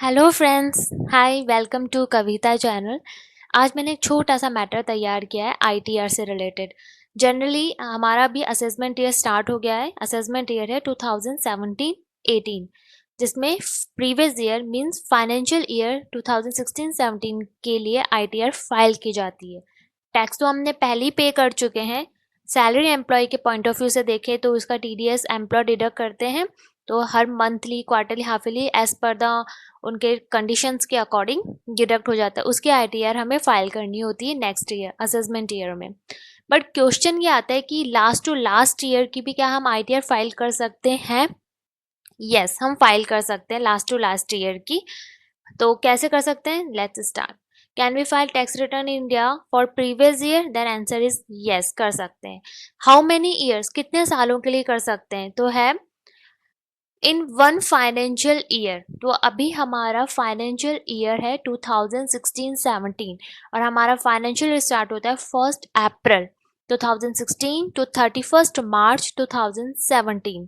Hello friends, hi, welcome to Kavita channel. आज मैंने एक छोटा सा मैटर तैयार किया है आईटीआर से रिलेटेड। जनरली हमारा भी असेसमेंट ईयर स्टार्ट हो गया है। असेसमेंट ईयर है 2017-18, जिसमें previous year means financial year 2016-17 के लिए आईटीआर फाइल की जाती है। टैक्स तो हमने पहले ही पे कर चुके हैं। सैलरी एम्प्लॉय के पॉइंट ऑफ व्यू से देखें तो उसका टीडीएस एम्प्लॉय डिडक्ट करते हैं, तो हर monthly, quarterly, halfly as per the उनके कंडीशंस के अकॉर्डिंग डिडक्ट हो जाता है। उसकी आईटीआर हमें फाइल करनी होती है नेक्स्ट ईयर असेसमेंट ईयर में। बट क्वेश्चन ये आता है कि लास्ट टू लास्ट ईयर की भी क्या हम आईटीआर फाइल कर सकते हैं? यस, हम फाइल कर सकते हैं लास्ट टू लास्ट ईयर की। तो कैसे कर सकते हैं? Let's start. Can we file tax return in India for previous year? Then answer is yes, कर सकते हैं। हाउ मेनी ईयर्स, कितने सालों के लिए कर सकते हैं? तो है इन वन फाइनेंशियल ईयर। तो अभी हमारा फाइनेंशियल ईयर है 2016-17 और हमारा फाइनेंशियल ईयर स्टार्ट होता है 1 अप्रैल 2016 टू 31 मार्च 2017।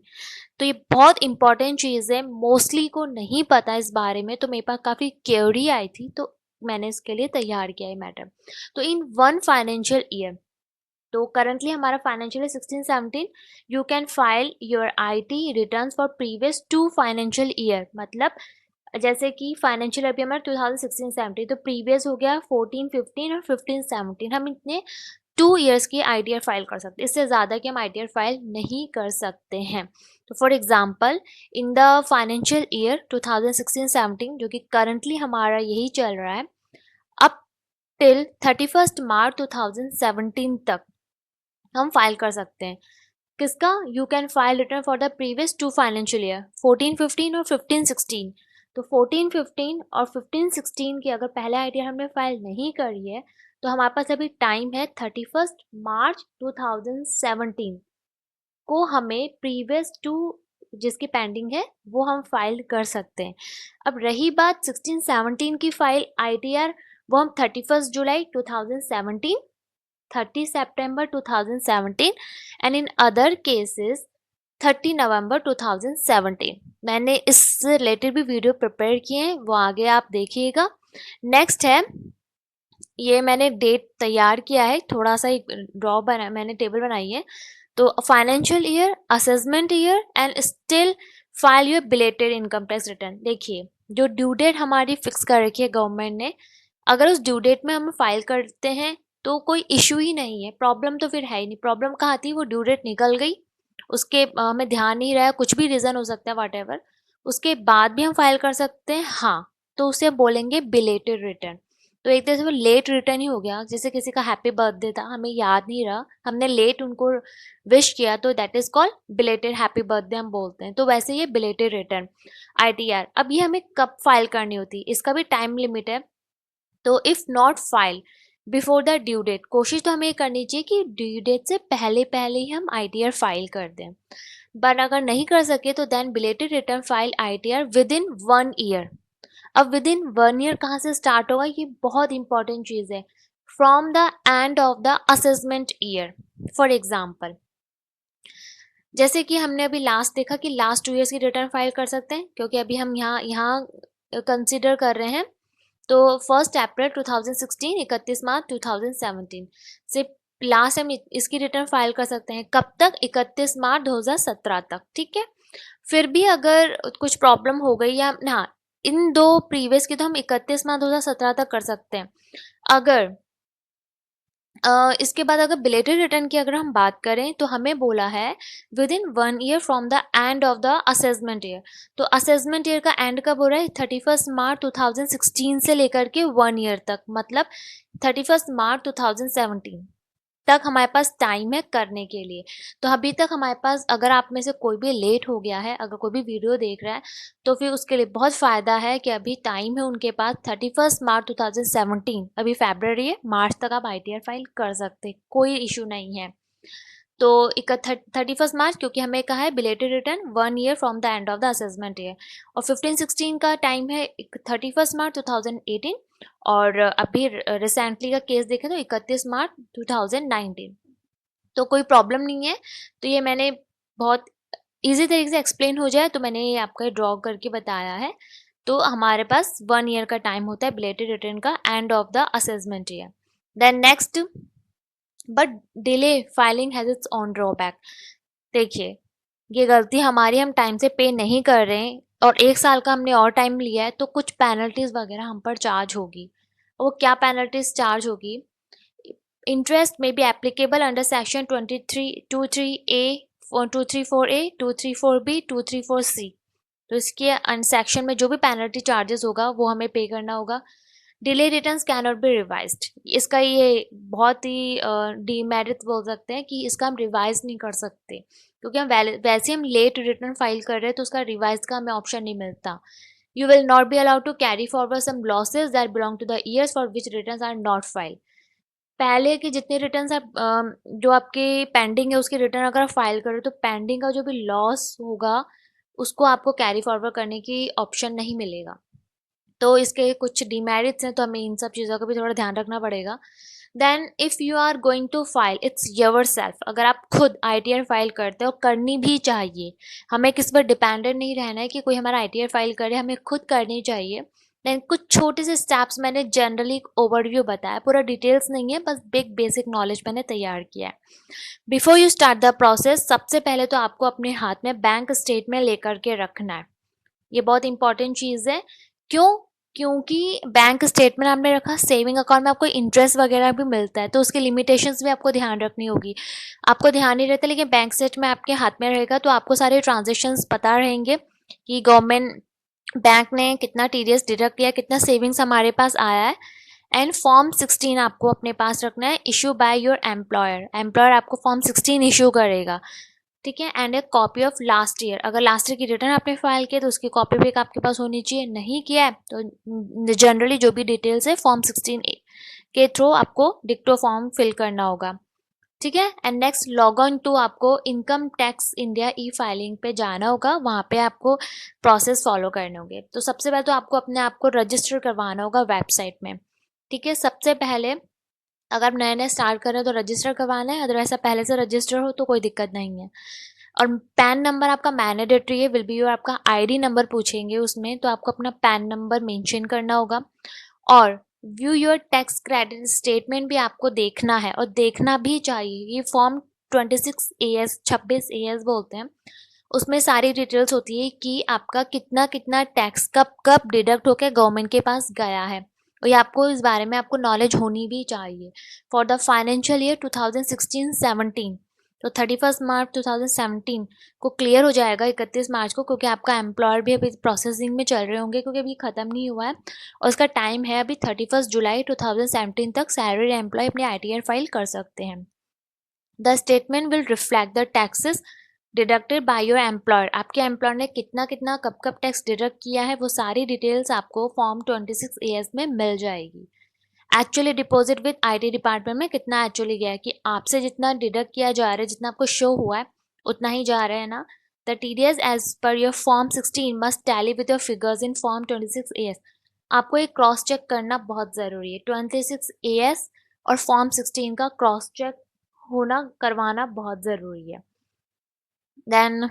तो ये बहुत इंपॉर्टेंट चीज़ है, मोस्टली को नहीं पता इस बारे में, तो मेरे पास काफ़ी क्वेरी आई थी, तो मैंने इसके लिए तैयार किया है मैटर। तो इन वन फाइनेंशियल ईयर, तो करंटली हमारा financial 16-17, you can file your IT returns for previous 2 financial year. मतलब जैसे कि फाइनेंशियल अभी हमारा 2016-17, तो प्रीवियस हो गया 14-15 और 15-17। हम इतने 2 ईयर्स की आईटीआर फाइल कर सकते हैं, इससे ज़्यादा की हम आईटीआर फाइल नहीं कर सकते हैं। तो for example, in the financial year 2016-17, जो कि करंटली हमारा यही चल रहा है, अप टिल 31 मार्च 2017 तक हम फाइल कर सकते हैं। किसका? You can file return for the previous 2 financial year 14-15 और 15-16। तो 14-15 और 15-16 की अगर पहले आईटीआर हमने फाइल नहीं करी है, तो हमारे पास अभी टाइम है 31 मार्च 2017 को हमें प्रीवियस 2 जिसकी पेंडिंग है वो हम फाइल कर सकते हैं। अब रही बात 16-17 की फाइल आईटीआर, वो हम 31 जुलाई 2017, 30 सितंबर 2017 एंड इन अदर केसेस 30 नवंबर 2017। मैंने इससे रिलेटेड भी वीडियो प्रिपेयर किए हैं, वो आगे आप देखिएगा। नेक्स्ट है, ये मैंने डेट तैयार किया है, थोड़ा सा एक ड्रॉ बना, मैंने टेबल बनाई है। तो financial year, assessment year and still file your belated income tax return. देखिए, जो ड्यू डेट हमारी फिक्स कर रखी है गवर्नमेंट ने, अगर उस ड्यू डेट में हम फाइल करते हैं तो कोई इशू ही नहीं है, प्रॉब्लम तो फिर है ही नहीं। प्रॉब्लम कहाँ थी? वो ड्यू डेट निकल गई, उसके हमें ध्यान नहीं रहा, कुछ भी रीज़न हो सकता है, वॉट, उसके बाद भी हम फाइल कर सकते हैं। हाँ, तो उसे बोलेंगे बिलेटेड रिटर्न। तो एक तरह से वो लेट रिटर्न ही हो गया। जैसे किसी का हैप्पी बर्थडे था, हमें याद नहीं रहा, हमने लेट उनको विश किया, तो that is called belated happy birthday हम बोलते हैं। तो वैसे ये बिलेटेड रिटर्न आईटीआर। अब ये हमें कब फाइल करनी होती है, इसका भी टाइम लिमिट है। तो if not file before the due date, कोशिश तो हमें ये करनी चाहिए कि ड्यू डेट से पहले पहले ही हम आईटीआर फाइल कर दें। बट अगर नहीं कर सके तो then belated return file ITR within 1 year. अब विद इन 1 ईयर कहाँ से स्टार्ट होगा, ये बहुत इंपॉर्टेंट चीज़ है। From the end of the assessment year. For example, जैसे कि हमने अभी लास्ट देखा कि लास्ट 2 ईयर्स की रिटर्न फाइल कर सकते हैं, क्योंकि अभी हम यहाँ यहाँ कंसिडर कर रहे हैं। तो 1 अप्रैल 2016, 31 मार्च 2017 से लास्ट हम इसकी रिटर्न फाइल कर सकते हैं। कब तक? 31 मार्च 2017 तक। ठीक है। फिर भी अगर कुछ प्रॉब्लम हो गई, या हाँ, इन दो प्रीवियस की तो हम 31 मार्च 2017 तक कर सकते हैं। अगर इसके बाद अगर बिलेटेड रिटर्न की अगर हम बात करें, तो हमें बोला है with in 1 year from the end of the assessment year. तो असेसमेंट ईयर का एंड कब हो रहा है? 31 मार्च 2016 से लेकर के 1 ईयर तक, मतलब 31 मार्च 2017 तक हमारे पास टाइम है करने के लिए। तो अभी तक हमारे पास, अगर आप में से कोई भी लेट हो गया है, अगर कोई भी वीडियो देख रहा है, तो फिर उसके लिए बहुत फ़ायदा है कि अभी टाइम है उनके पास। 31 मार्च 2017, अभी फरवरी है, मार्च तक आप आईटीआर फाइल कर सकते, कोई इशू नहीं है। तो 31 मार्च, क्योंकि हमें कहा है belated return 1 year from the end of the assessment year, और 15-16 का टाइम है 31 मार्च 2018, और अभी रिसेंटली का केस देखें तो 31 मार्च 2019। तो कोई प्रॉब्लम नहीं है। तो ये मैंने बहुत इजी तरीके से एक्सप्लेन हो जाए, तो मैंने ये आपका ड्रॉ करके बताया है। तो हमारे पास 1 ईयर का टाइम होता है बिलेटेड रिटर्न का end of the assessment year. Then next, but delay filing has its own drawback. देखिए, ये गलती हमारी, हम टाइम से पे नहीं कर रहे हैं और 1 साल का हमने और टाइम लिया है, तो कुछ पेनल्टीज वगैरह हम पर चार्ज होगी। वो क्या पेनल्टीज चार्ज होगी? इंटरेस्ट में be applicable under section 2323A, 234A, 234B, 234C। तो इसके सेक्शन में जो भी पेनल्टी चार्जेस होगा वो हमें पे करना होगा। Delay returns can not be revised, इसका ये बहुत ही डीमेरिट बोल सकते हैं कि इसका हम रिवाइज नहीं कर सकते, क्योंकि हम वैसे हम लेट रिटर्न फाइल कर रहे हैं तो उसका रिवाइज का हमें ऑप्शन नहीं मिलता। You will not be allowed to carry forward some losses that belong to the years for which returns are not filed. पहले के जितने रिटर्न्स आप जो आपके पेंडिंग है उसके रिटर्न अगर आप फाइल करो तो पेंडिंग का जो भी लॉस होगा उसको आपको कैरी फॉरवर्ड करने की ऑप्शन नहीं मिलेगा। तो इसके कुछ डिमेरिट्स हैं, तो हमें इन सब चीज़ों का भी थोड़ा ध्यान रखना पड़ेगा। Then if you are going to file its yourself, अगर आप खुद ITR फाइल करते हो, करनी भी चाहिए, हमें किस पर डिपेंडेंट नहीं रहना है कि कोई हमारा ITR फाइल करे, हमें खुद करनी चाहिए। देन कुछ छोटे से स्टेप्स मैंने जनरली ओवरव्यू बताया, पूरा डिटेल्स नहीं है, बस बिग बेसिक नॉलेज मैंने तैयार किया है। Before you start the process, सबसे पहले तो आपको अपने हाथ में बैंक स्टेटमेंट लेकर के रखना है। ये बहुत इंपॉर्टेंट चीज़ है। क्यों? क्योंकि बैंक स्टेटमेंट आपने रखा, सेविंग अकाउंट में आपको इंटरेस्ट वगैरह भी मिलता है, तो उसकी लिमिटेशंस भी आपको ध्यान रखनी होगी। आपको ध्यान नहीं रहता, लेकिन बैंक स्टेटमेंट आपके हाथ में रहेगा तो आपको सारे ट्रांजेक्शन्स पता रहेंगे कि गवर्नमेंट बैंक ने कितना TDS डिडक्ट किया, कितना सेविंग्स हमारे पास आया है। एंड फॉर्म 16 आपको अपने पास रखना है, issue by your employer. Employer आपको फॉर्म 16 इशू करेगा, ठीक है। And A copy of last year, अगर लास्ट ईयर की रिटर्न आपने फाइल किया तो उसकी कॉपी भी आपके पास होनी चाहिए। नहीं किया है तो जनरली जो भी डिटेल्स है फॉर्म 16 के थ्रू आपको डिक्टो फॉर्म फिल करना होगा, ठीक है। And next, log on to आपको इनकम टैक्स इंडिया फाइलिंग पे जाना होगा, वहाँ पे आपको प्रोसेस फॉलो करने होंगे। तो सबसे पहले तो आपको अपने आप को रजिस्टर करवाना होगा वेबसाइट में, ठीक है। सबसे पहले अगर आप नए नए स्टार्ट कर रहे हो तो रजिस्टर करवाना है, अदरवाइज आप पहले से रजिस्टर हो तो कोई दिक्कत नहीं है। और पैन नंबर आपका मैंडेटरी है, विल बी योर, आपका ID नंबर पूछेंगे उसमें, तो आपको अपना पैन नंबर मेंशन करना होगा। और view your tax credit statement भी आपको देखना है, और देखना भी चाहिए। ये फॉर्म 26 AS बोलते हैं, उसमें सारी डिटेल्स होती है कि आपका कितना कितना टैक्स कब कब डिडक्ट होकर गवर्नमेंट के पास गया है, और ये आपको इस बारे में आपको नॉलेज होनी भी चाहिए। फॉर द फाइनेंशियल ईयर 2016-17, तो 31 मार्च 2017 को क्लियर हो जाएगा 31 मार्च को, क्योंकि आपका एम्प्लॉयर भी अभी प्रोसेसिंग में चल रहे होंगे, क्योंकि अभी ख़त्म नहीं हुआ है और उसका टाइम है अभी 31 जुलाई 2017 तक सैलरी एम्प्लॉय अपनी ITR फाइल कर सकते हैं। The statement will reflect the taxes deducted by your employer, आपके एम्प्लॉयर ने कितना कितना कब कब टैक्स डिडक्ट किया है, वो सारी डिटेल्स आपको फॉर्म 26 AS में मिल जाएगी। Actually deposit with IT department में कितना एक्चुअली गया है, कि आपसे जितना डिडक्ट किया जा रहा है, जितना आपको शो हुआ है उतना ही जा रहा है ना। The TDS as per your form 16 must tally with your figures in form 26 AS। आपको एक क्रॉस चेक करना बहुत ज़रूरी है, 26 AS और फॉर्म 16 का क्रॉस चेक होना करवाना बहुत ज़रूरी है। Then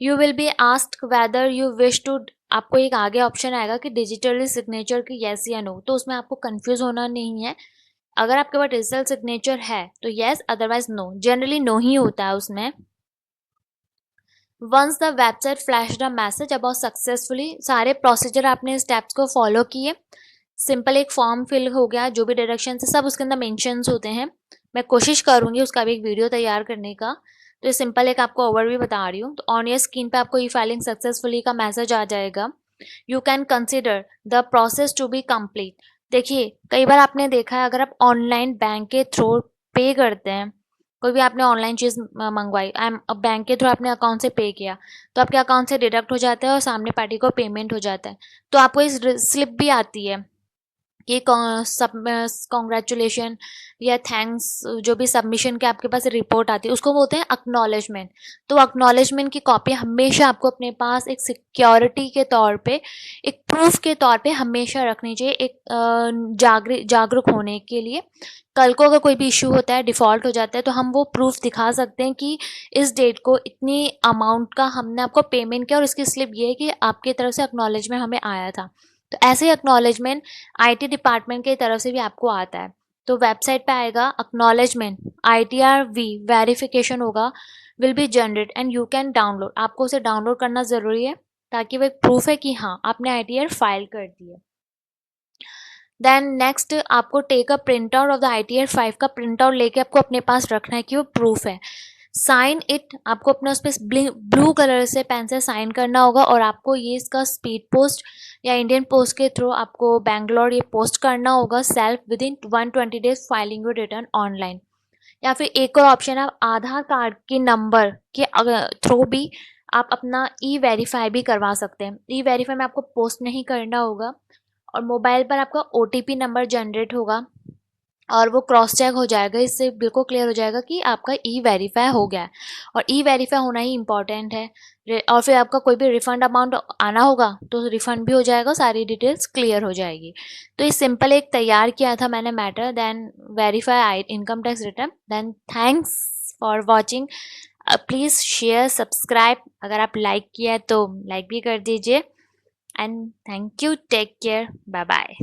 you will be asked whether you wish to, आपको एक आगे ऑप्शन आएगा कि डिजिटली सिग्नेचर की येस या नो, तो उसमें आपको कंफ्यूज होना नहीं है। अगर आपके पास डिजिटल सिग्नेचर है तो yes, otherwise no, generally no ही होता है उसमें। Once the website flash the message about successfully, सारे प्रोसीजर आपने स्टेप्स को फॉलो किए, सिंपल एक फॉर्म फिल हो गया, जो भी डायरेक्शन है सब उसके अंदर मेंशंस होते हैं। मैं कोशिश करूंगी उसका भी एक वीडियो तैयार करने का, तो ये सिंपल एक आपको ओवरव्यू बता रही हूँ। तो ऑन योर स्क्रीन पे आपको फाइलिंग सक्सेसफुली का मैसेज आ जाएगा। You can consider the process to be complete. देखिए, कई बार आपने देखा है, अगर आप ऑनलाइन बैंक के थ्रू पे करते हैं, कोई भी आपने ऑनलाइन चीज़ मंगवाई, बैंक के थ्रू आपने अकाउंट से पे किया, तो आपके अकाउंट से डिडक्ट हो जाता है और सामने पार्टी को पेमेंट हो जाता है, तो आपको इस स्लिप भी आती है कि कॉन्ग्रेचुलेशन या थैंक्स, जो भी सबमिशन के आपके पास रिपोर्ट आती है उसको बोलते हैं एक्नॉलेजमेंट। तो एक्नॉलेजमेंट की कॉपी हमेशा आपको अपने पास एक सिक्योरिटी के तौर पे, एक प्रूफ के तौर पे हमेशा रखनी चाहिए, एक जागरूक होने के लिए। कल को अगर कोई भी इशू होता है, डिफ़ॉल्ट हो जाता है, तो हम वो प्रूफ दिखा सकते हैं कि इस डेट को इतनी अमाउंट का हमने आपको पेमेंट किया और इसकी स्लिप ये है कि आपकी तरफ से एक्नॉलेजमेंट हमें आया था। तो ऐसे ही एक्नॉलेजमेंट आईटी डिपार्टमेंट की तरफ से भी आपको आता है। तो वेबसाइट पे आएगा एक्नॉलेजमेंट, ITRV वेरिफिकेशन होगा, will be generate and you can download. आपको उसे डाउनलोड करना ज़रूरी है ताकि वो एक प्रूफ है कि हाँ आपने ITR फाइल कर दी है। देन नेक्स्ट आपको take a print out of the ITR 5 का प्रिंट आउट लेके आपको अपने पास रखना है कि वो प्रूफ है। साइन इट, आपको अपने उस पर ब्लू कलर से पेन से साइन करना होगा और आपको ये इसका स्पीड पोस्ट या इंडियन पोस्ट के थ्रू आपको बैंगलोर ये पोस्ट करना होगा self with in 120 days filing your return online. या फिर एक और ऑप्शन है, आप आधार कार्ड के नंबर के थ्रू भी आप अपना ई वेरीफाई भी करवा सकते हैं। ई वेरीफाई में आपको पोस्ट नहीं करना होगा और मोबाइल पर आपका OTP नंबर जनरेट होगा और वो क्रॉस चेक हो जाएगा, इससे बिल्कुल क्लियर हो जाएगा कि आपका ई वेरीफाई हो गया है। और ई वेरीफाई होना ही इम्पॉर्टेंट है। और फिर आपका कोई भी रिफंड अमाउंट आना होगा तो रिफंड भी हो जाएगा, सारी डिटेल्स क्लियर हो जाएगी। तो ये सिंपल एक तैयार किया था मैंने matter, then verify I income tax return. Then thanks for watching. Please share subscribe, अगर आप लाइक किया है तो लाइक भी कर दीजिए। And thank you, take care, bye bye.